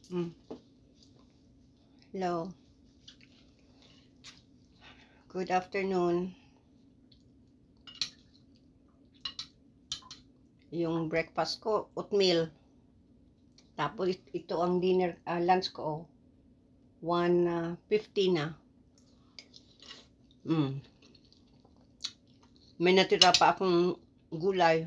Mm. Hello. Good afternoon. Yung breakfast ko, oatmeal. Tapos ito ang dinner, lunch ko. 1:50 na. Mm. May natira pa akong gulay.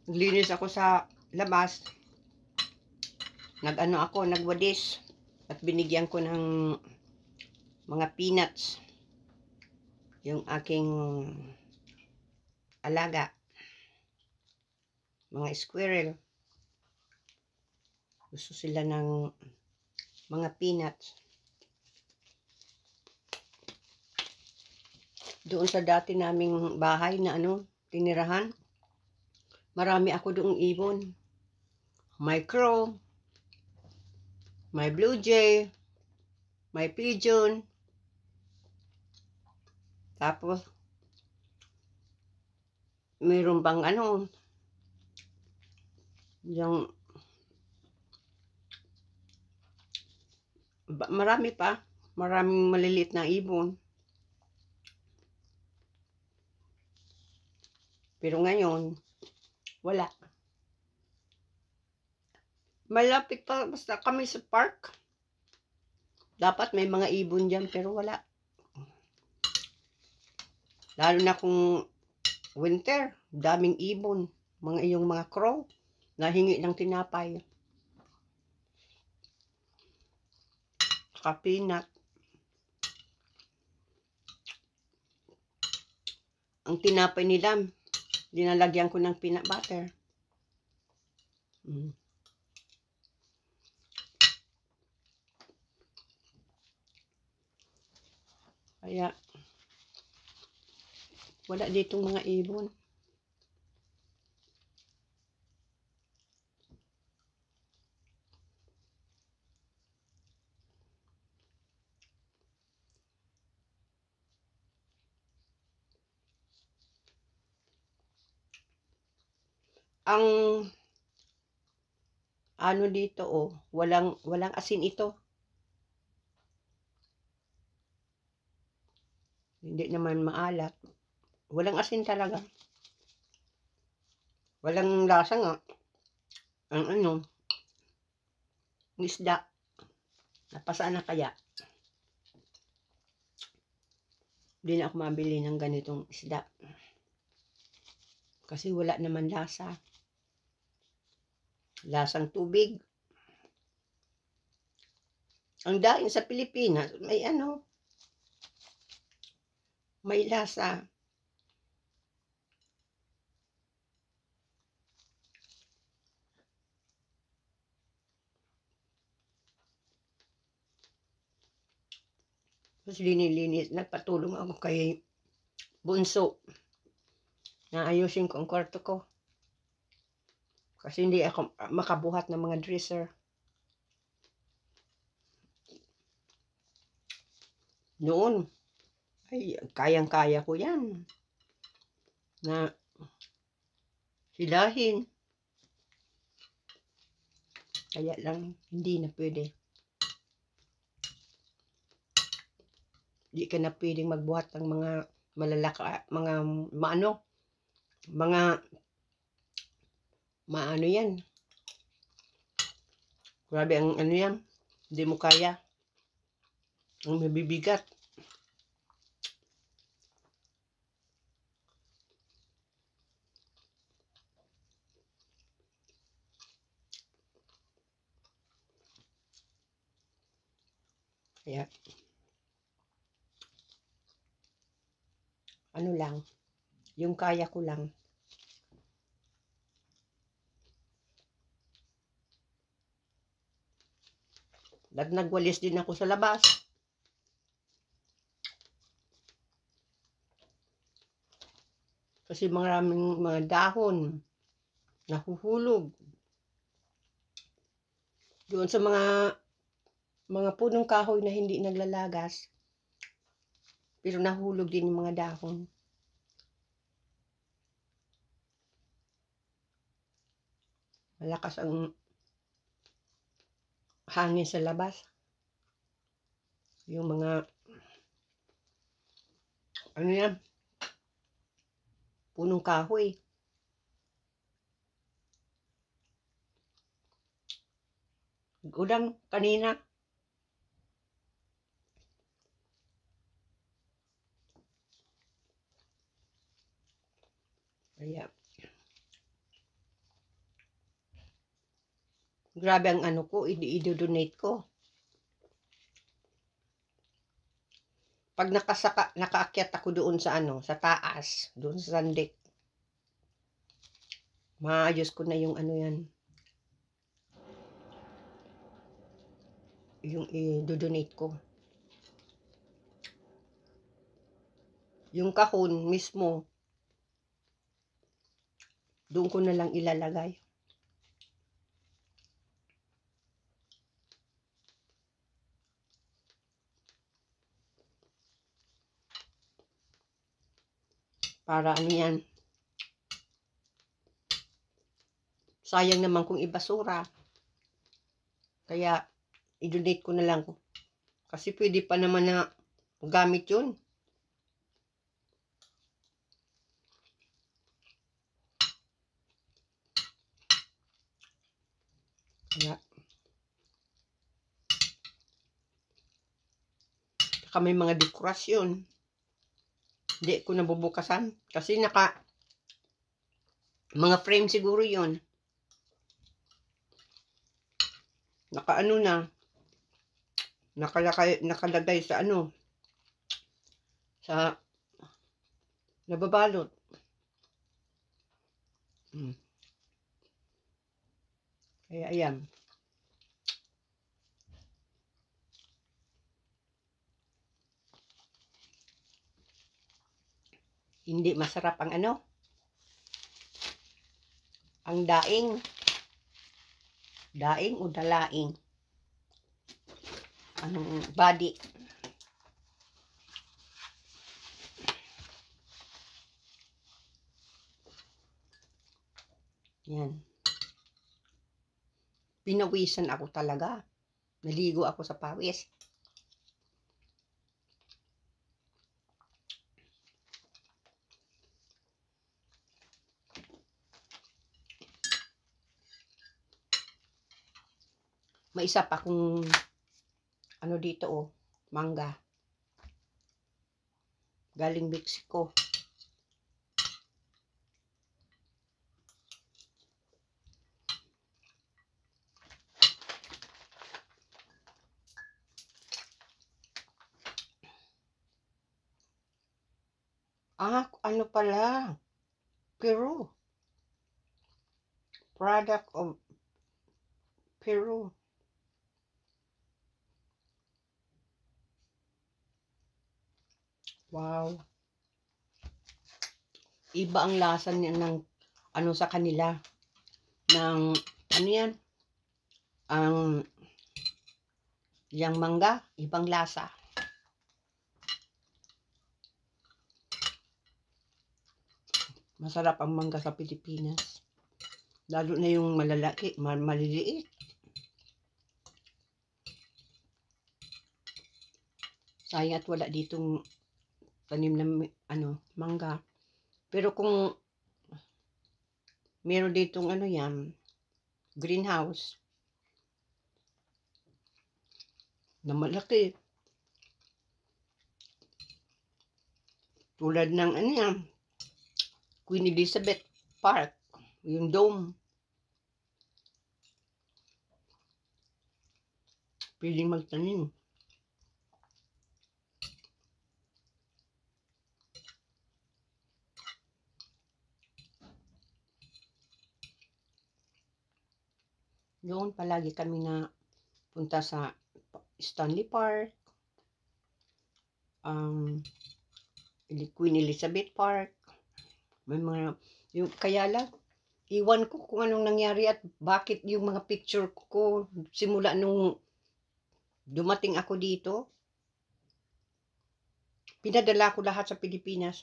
Naglinis ako sa labas. Nagwadis. At binigyan ko ng mga peanuts. Yung aking alaga. Mga squirrel. Gusto sila ng mga peanuts. Doon sa dati naming bahay na tinirahan. Marami ako doong ibon. May crow, may blue jay, may pigeon. Tapos, mayroon pang yung marami pa. Maraming maliliit na ibon. Pero ngayon, wala. Malapit pa basta kami sa park. Dapat may mga ibon dyan, pero wala. Lalo na kung winter, daming ibon. Yung mga crow, nahingi ng tinapay. Saka peanut. Ang tinapay nila, dinalagyan ko ng peanut butter. Kaya, wala ditong mga ibon. Ang dito walang asin ito. Hindi naman maalat. Walang asin talaga. Walang lasa nga. Ang isda. Napasaan na kaya? Hindi na ako mabili ng ganitong isda. Kasi wala naman lasa. Lasang tubig. Ang daing sa Pilipinas, may lasa. Tapos linilinis, nagpatulong ako kay Bunso na ayusin ko ang kwarto ko. Kasi hindi ako makabuhat ng mga dresser. Noon, ay kayang-kaya ko yan. Na hilahin. Kaya lang, hindi na pwede. Hindi ka na pwedeng magbuhat ng mga malalaka, maano yan. Grabe ang yan. Hindi mo kaya. Ang mabibigat. Kaya, lang, yung kaya ko lang. At nagwalis din ako sa labas. Kasi maraming mga dahon nahuhulog. Doon sa mga punong kahoy na hindi naglalagas. Pero nahulog din yung mga dahon. Malakas ang hangin sa labas. Yung mga, ano yan, punong kahoy. Ulang kanina. Kaya, grabe ang ano ko, i-donate ko. Pag nakaakyat ako doon sa ano, sa taas, doon sa sandik, maayos ko na yung ano yan, yung i-donate ko. Yung kahon mismo, doon ko na lang ilalagay. Para ano yan, sayang naman kung ibasura. Kaya, i-donate ko na lang. Kasi pwede pa naman na gamit yun. Kaya, saka may mga dekorasyon. Hindi ko nabubukasan. Kasi mga frame siguro yun. Naka-ano na. Nakalagay sa ano. Sa nababalot. Kaya ayan. Hindi masarap ang ano. Ang daing. Daing o dalaing. Anong body. Yan. Pinawisan ako talaga. Naligo ako sa pawis. May isa pa kung ano dito oh, mangga. Galing Mexico. Ano pala? Peru. Product of Peru. Wow. Iba ang lasa niya ng ano sa kanila. Ng ano yan? Ang yang mangga, ibang lasa. Masarap ang mangga sa Pilipinas. Lalo na yung malalaki, maliliit. Sayang at wala ditong tanim na ano, mangga. Pero kung meron ditong ano yan, greenhouse na malaki. Tulad ng ano yan, Queen Elizabeth Park, yung dome. Pwedeng magtanim. Doon palagi kami na punta sa Stanley Park, Queen Elizabeth Park. May mga, yung, kaya lang, iwan ko kung anong nangyari at bakit yung mga picture ko simula nung dumating ako dito. Pinadala ko lahat sa Pilipinas.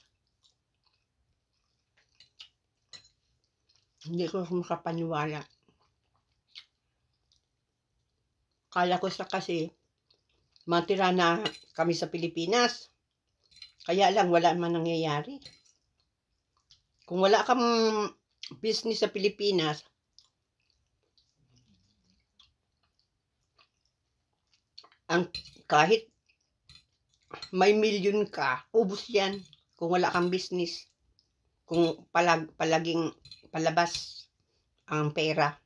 Hindi ko makapaniwala. Akala ko sa kasi matira na kami sa Pilipinas. Kaya lang wala man nangyayari. Kung wala kang business sa Pilipinas, ang kahit may milyon ka, ubos yan kung wala kang business. Kung palaging palabas ang pera.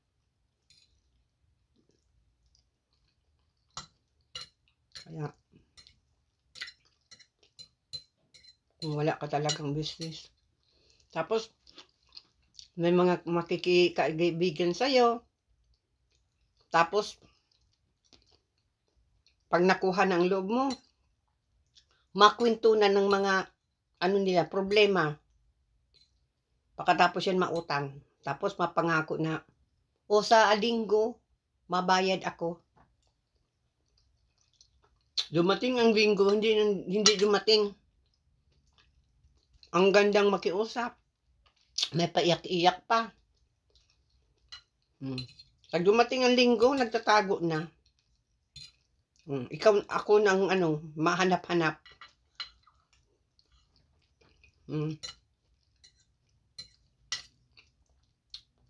Kaya, kung wala ka talagang business. Tapos, may mga makikikaibigan sa'yo. Tapos, pag nakuha ng loob mo, makwento na ng mga, nila, problema. Pagkatapos yan mautang. Tapos, mapangako na, o sa linggo, mabayad ako. Dumating ang linggo, hindi dumating. Ang gandang makiusap. May paiyak-iyak pa. Pag dumating ang linggo, nagtatago na. Ako nang mahanap-hanap.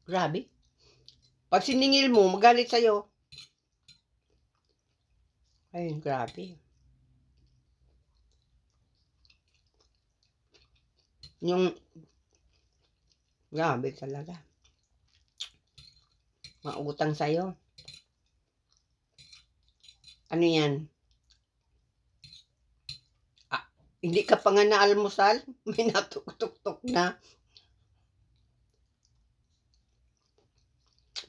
Grabe. Pag siningil mo, magalit sa'yo. Ay, grabe. Grabe talaga. Mautang sa'yo. Ano yan? Hindi ka pa nga na-almusal, may natuk-tuk na.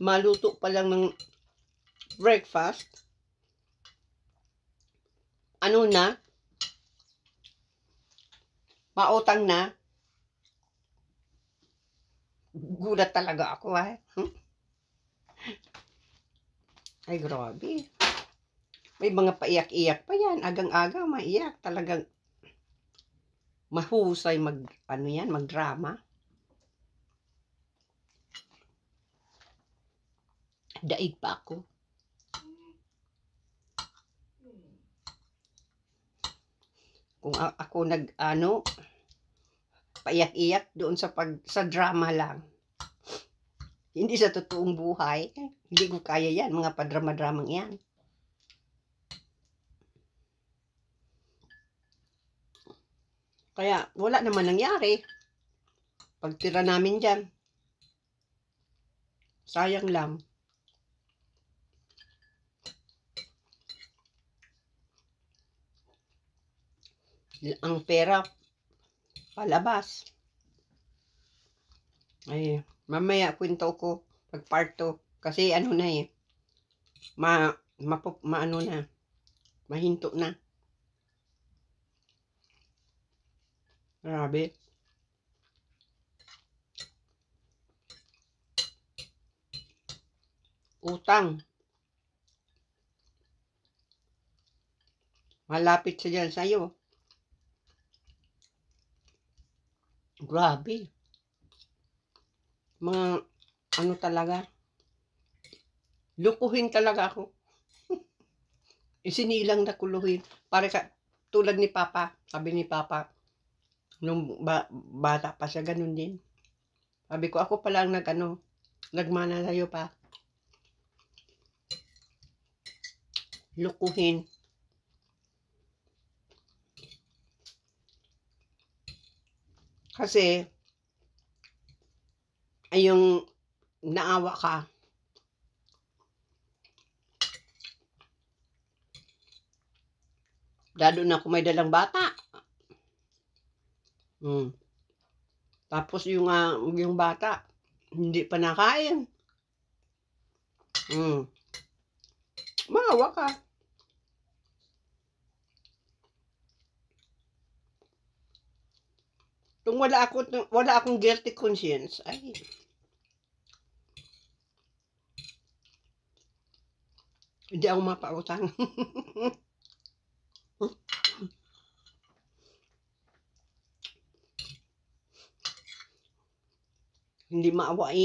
Maluto pa lang ng breakfast. Ano na? Mautang na. Gulat talaga ako Ay, grabe. May mga paiyak-iyak pa yan. Agang-aga, maiyak. Talagang mahusay magdrama. Daig pa ako. Kung ako paiyak-iyak doon sa drama lang. Hindi sa totoong buhay. Hindi ko kaya yan, mga padrama-dramang yan. Kaya wala naman nangyari. Pagtira namin dyan. Sayang lang. Ang pera palabas. Ay, mamaya kwento ko pag part 2. Kasi mahinto na. Grabe. Utang. Malapit siya sa'yo. Grabe. Mga talaga. Lukuhin talaga ako. Isinilang na kuluhin. Tulad ni Papa. Sabi ni Papa. Nung bata pa siya, ganun din. Sabi ko, ako pala ang nagmana sa'yo pa. Lukuhin. Kasi, ay yung naawa ka. Lalo na kung may dalang bata. Tapos yung bata, hindi pa nakain. Maawa ka. Kung wala akong guilty conscience, ay hindi ako mapautang. Hindi maawain.